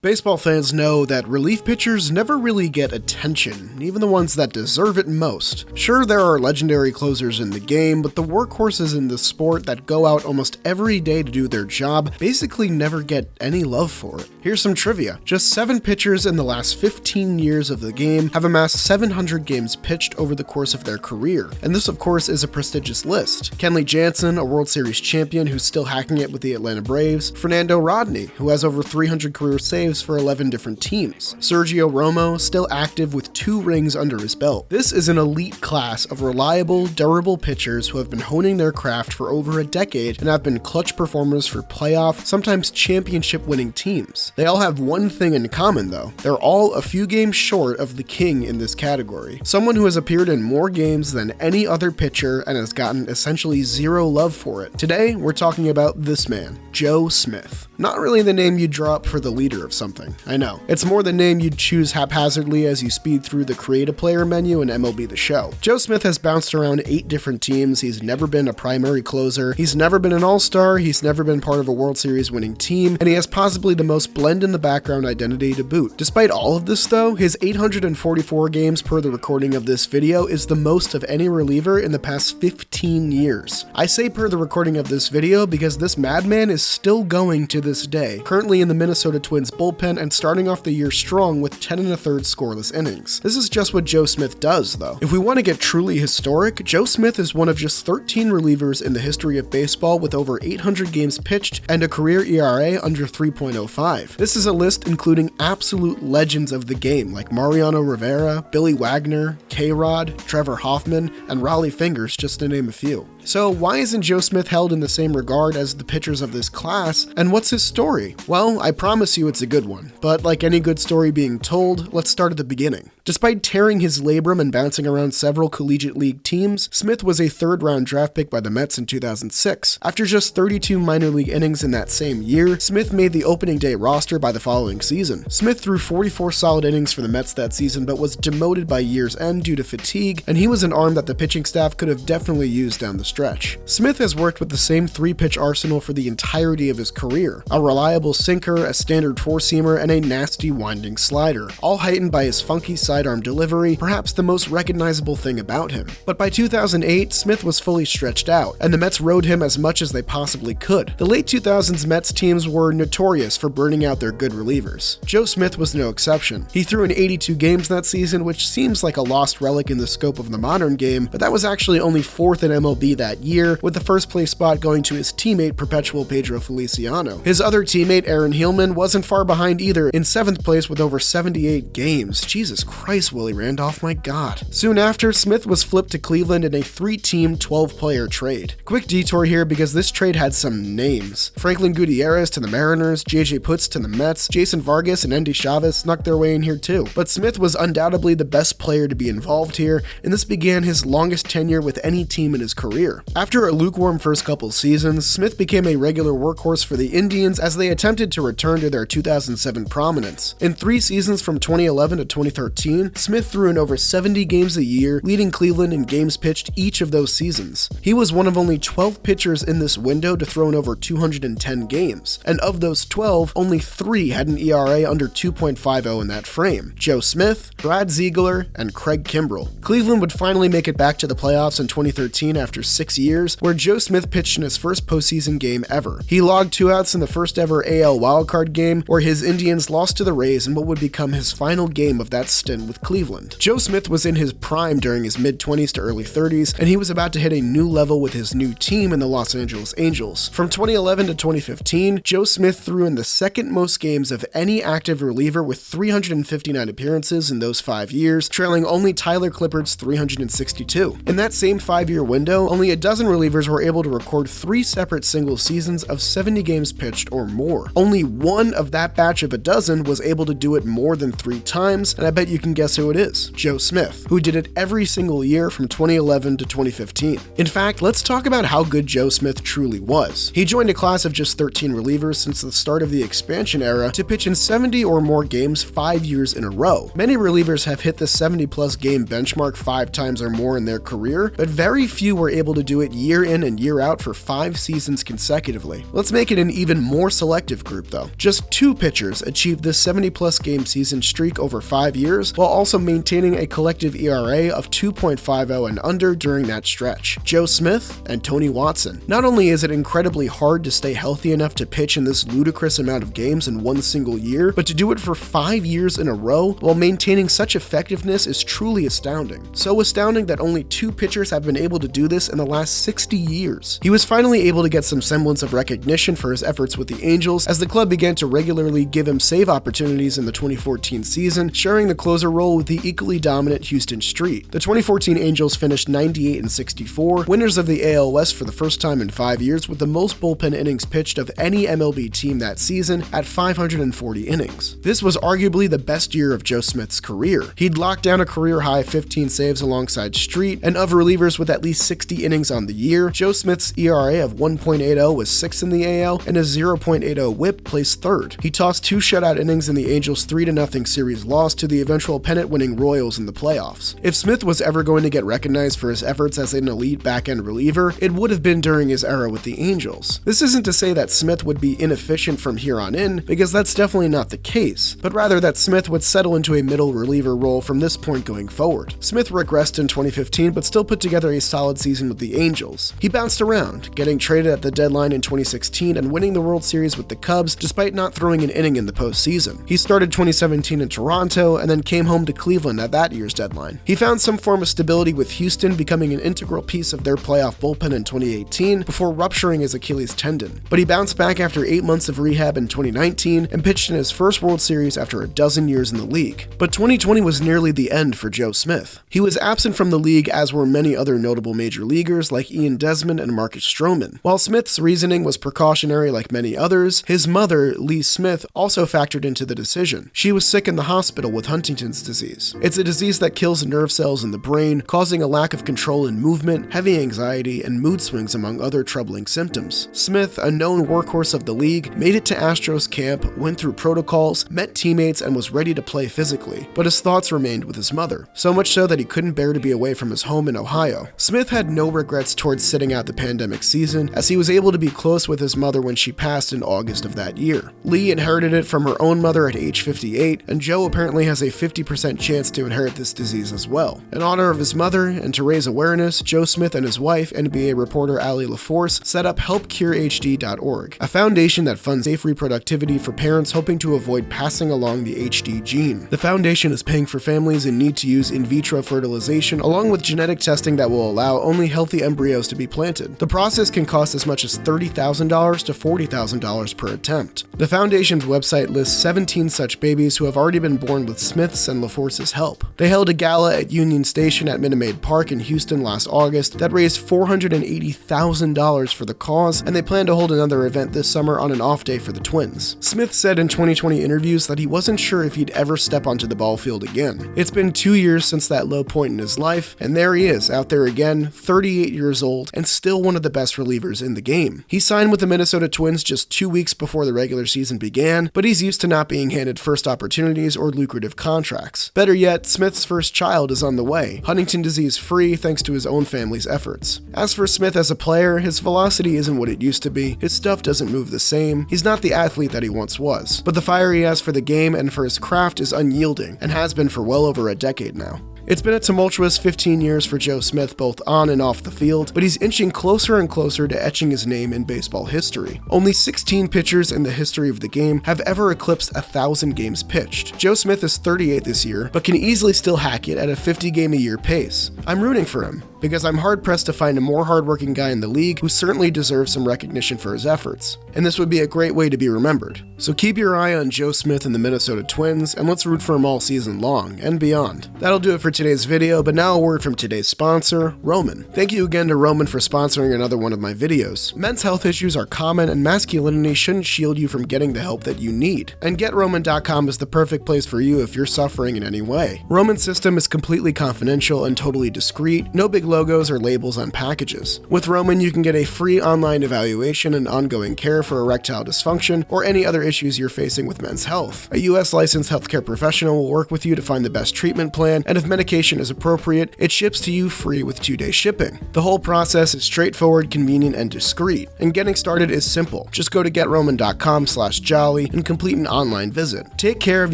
Baseball fans know that relief pitchers never really get attention, even the ones that deserve it most. Sure, there are legendary closers in the game, but the workhorses in the sport that go out almost every day to do their job basically never get any love for it. Here's some trivia. Just 7 pitchers in the last 15 years of the game have amassed 700 games pitched over the course of their career, and this of course is a prestigious list. Kenley Jansen, a World Series champion who's still hacking it with the Atlanta Braves, Fernando Rodney, who has over 300 career saves for 11 different teams, Sergio Romo, still active with 2 rings under his belt. This is an elite class of reliable, durable pitchers who have been honing their craft for over a decade and have been clutch performers for playoff, sometimes championship-winning teams. They all have one thing in common though. They're all a few games short of the king in this category. Someone who has appeared in more games than any other pitcher and has gotten essentially zero love for it. Today, we're talking about this man, Joe Smith. Not really the name you'd draw up for the leader of something, I know. It's more the name you'd choose haphazardly as you speed through the Create a Player menu in MLB The Show. Joe Smith has bounced around 8 different teams, he's never been a primary closer, he's never been an all-star, he's never been part of a World Series winning team, and he has possibly the most blend-in-the-background identity to boot. Despite all of this though, his 844 games per the recording of this video is the most of any reliever in the past 15 years. I say per the recording of this video because this madman is still going to this day, currently in the Minnesota Twins bullpen and starting off the year strong with 10 1/3 scoreless innings. This is just what Joe Smith does though. If we want to get truly historic, Joe Smith is one of just 13 relievers in the history of baseball with over 800 games pitched and a career ERA under 3.05. This is a list including absolute legends of the game like Mariano Rivera, Billy Wagner, K-Rod, Trevor Hoffman, and Raleigh Fingers, just to name a few. So why isn't Joe Smith held in the same regard as the pitchers of this class, and what's his story? Well, I promise you it's a good one, but like any good story being told, let's start at the beginning. Despite tearing his labrum and bouncing around several collegiate league teams, Smith was a 3rd-round draft pick by the Mets in 2006. After just 32 minor league innings in that same year, Smith made the opening day roster by the following season. Smith threw 44 solid innings for the Mets that season, but was demoted by year's end due to fatigue, and he was an arm that the pitching staff could have definitely used down the stretch. Smith has worked with the same 3-pitch arsenal for the entirety of his career: a reliable sinker, a standard 4-seamer, and a nasty winding slider, all heightened by his funky sidearm delivery, perhaps the most recognizable thing about him. But by 2008, Smith was fully stretched out, and the Mets rode him as much as they possibly could. The late 2000s Mets teams were notorious for burning out their good relievers. Joe Smith was no exception. He threw in 82 games that season, which seems like a lost relic in the scope of the modern game, but that was actually only 4th in MLB that year, with the first place spot going to his teammate Perpetual Pedro Feliciano. His other teammate Aaron Heilman wasn't far behind either, in 7th place with over 78 games. Jesus Christ, Willie Randolph, my god. Soon after, Smith was flipped to Cleveland in a 3-team, 12-player trade. Quick detour here because this trade had some names. Franklin Gutierrez to the Mariners, JJ Putz to the Mets, Jason Vargas and Endy Chavez snuck their way in here too. But Smith was undoubtedly the best player to be involved here, and this began his longest tenure with any team in his career. After a lukewarm first couple seasons, Smith became a regular workhorse for the Indians as they attempted to return to their 2007 prominence. In 3 seasons from 2011 to 2013, Smith threw in over 70 games a year, leading Cleveland in games pitched each of those seasons. He was one of only 12 pitchers in this window to throw in over 210 games, and of those 12, only 3 had an ERA under 2.50 in that frame: Joe Smith, Brad Ziegler, and Craig Kimbrell. Cleveland would finally make it back to the playoffs in 2013 after 6 years, where Joe Smith pitched in his first postseason game ever. He logged 2 outs in the first ever AL wildcard game, where his Indians lost to the Rays in what would become his final game of that stint with Cleveland. Joe Smith was in his prime during his mid-20s to early 30s, and he was about to hit a new level with his new team in the Los Angeles Angels. From 2011 to 2015, Joe Smith threw in the 2nd most games of any active reliever with 359 appearances in those 5 years, trailing only Tyler Clippard's 362. In that same 5-year window, only a dozen relievers were able to record 3 separate single seasons of 70 games pitched or more. Only one of that batch of a dozen was able to do it more than 3 times, and I bet you can guess who it is: Joe Smith, who did it every single year from 2011 to 2015. In fact, let's talk about how good Joe Smith truly was. He joined a class of just 13 relievers since the start of the expansion era to pitch in 70 or more games 5 years in a row. Many relievers have hit the 70-plus game benchmark 5 times or more in their career, but very few were able to to do it year in and year out for 5 seasons consecutively. Let's make it an even more selective group though. Just 2 pitchers achieved this 70-plus game season streak over 5 years, while also maintaining a collective ERA of 2.50 and under during that stretch: Joe Smith and Tony Watson. Not only is it incredibly hard to stay healthy enough to pitch in this ludicrous amount of games in one single year, but to do it for 5 years in a row while maintaining such effectiveness is truly astounding. So astounding that only 2 pitchers have been able to do this in the last 60 years. He was finally able to get some semblance of recognition for his efforts with the Angels as the club began to regularly give him save opportunities in the 2014 season, sharing the closer role with the equally dominant Houston Street. The 2014 Angels finished 98-64, winners of the AL West for the first time in 5 years, with the most bullpen innings pitched of any MLB team that season at 540 innings. This was arguably the best year of Joe Smith's career. He'd locked down a career-high 15 saves alongside Street, and of relievers with at least 60 innings on the year, Joe Smith's ERA of 1.80 was 6th in the AL, and his 0.80 whip placed 3rd. He tossed 2 shutout innings in the Angels' 3-0 series loss to the eventual pennant-winning Royals in the playoffs. If Smith was ever going to get recognized for his efforts as an elite back-end reliever, it would have been during his era with the Angels. This isn't to say that Smith would be inefficient from here on in, because that's definitely not the case, but rather that Smith would settle into a middle reliever role from this point going forward. Smith regressed in 2015, but still put together a solid season with the Angels. He bounced around, getting traded at the deadline in 2016 and winning the World Series with the Cubs despite not throwing an inning in the postseason. He started 2017 in Toronto and then came home to Cleveland at that year's deadline. He found some form of stability with Houston, becoming an integral piece of their playoff bullpen in 2018 before rupturing his Achilles tendon. But he bounced back after 8 months of rehab in 2019 and pitched in his first World Series after a dozen years in the league. But 2020 was nearly the end for Joe Smith. He was absent from the league, as were many other notable major leaguers like Ian Desmond and Marcus Stroman. While Smith's reasoning was precautionary like many others, his mother, Lee Smith, also factored into the decision. She was sick in the hospital with Huntington's disease. It's a disease that kills nerve cells in the brain, causing a lack of control in movement, heavy anxiety, and mood swings among other troubling symptoms. Smith, a known workhorse of the league, made it to Astros camp, went through protocols, met teammates, and was ready to play physically, but his thoughts remained with his mother, so much so that he couldn't bear to be away from his home in Ohio. Smith had no regrets towards sitting out the pandemic season, as he was able to be close with his mother when she passed in August of that year. Lee inherited it from her own mother at age 58, and Joe apparently has a 50% chance to inherit this disease as well. In honor of his mother, and to raise awareness, Joe Smith and his wife, NBA reporter Allie LaForce, set up HelpCureHD.org, a foundation that funds safe reproductivity for parents hoping to avoid passing along the HD gene. The foundation is paying for families in need to use in vitro fertilization, along with genetic testing that will allow only healthy embryos to be planted. The process can cost as much as $30,000 to $40,000 per attempt. The foundation's website lists 17 such babies who have already been born with Smith's and LaForce's help. They held a gala at Union Station at Minute Maid Park in Houston last August that raised $480,000 for the cause, and they plan to hold another event this summer on an off day for the twins. Smith said in 2020 interviews that he wasn't sure if he'd ever step onto the ball field again. It's been 2 years since that low point in his life, and there he is, out there again, 38 years old, and still one of the best relievers in the game. He signed with the Minnesota Twins just 2 weeks before the regular season began, but he's used to not being handed first opportunities or lucrative contracts. Better yet, Smith's first child is on the way, Huntington disease free thanks to his own family's efforts. As for Smith as a player, his velocity isn't what it used to be, his stuff doesn't move the same, he's not the athlete that he once was, but the fire he has for the game and for his craft is unyielding, and has been for well over a decade now. It's been a tumultuous 15 years for Joe Smith both on and off the field, but he's inching closer and closer to etching his name in baseball history. Only 16 pitchers in the history of the game have ever eclipsed 1,000 games pitched. Joe Smith is 38 this year, but can easily still hack it at a 50-game-a-year pace. I'm rooting for him, because I'm hard-pressed to find a more hardworking guy in the league who certainly deserves some recognition for his efforts, and this would be a great way to be remembered. So keep your eye on Joe Smith and the Minnesota Twins, and let's root for him all season long, and beyond. That'll do it for today's video, but now a word from today's sponsor, Roman. Thank you again to Roman for sponsoring another one of my videos. Men's health issues are common, and masculinity shouldn't shield you from getting the help that you need. And GetRoman.com is the perfect place for you if you're suffering in any way. Roman's system is completely confidential and totally discreet, no big logos or labels on packages. With Roman, you can get a free online evaluation and ongoing care for erectile dysfunction or any other issues you're facing with men's health. A US licensed healthcare professional will work with you to find the best treatment plan, and if medication is appropriate, it ships to you free with 2-day shipping. The whole process is straightforward, convenient, and discreet, and getting started is simple. Just go to GetRoman.com/jolly and complete an online visit. Take care of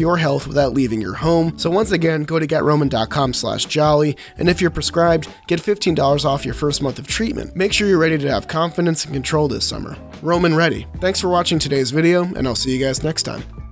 your health without leaving your home, so once again, go to GetRoman.com/jolly, and if you're prescribed, get $15 off your first month of treatment. Make sure you're ready to have confidence and control this summer. Roman ready. Thanks for watching today's video, and I'll see you guys next time.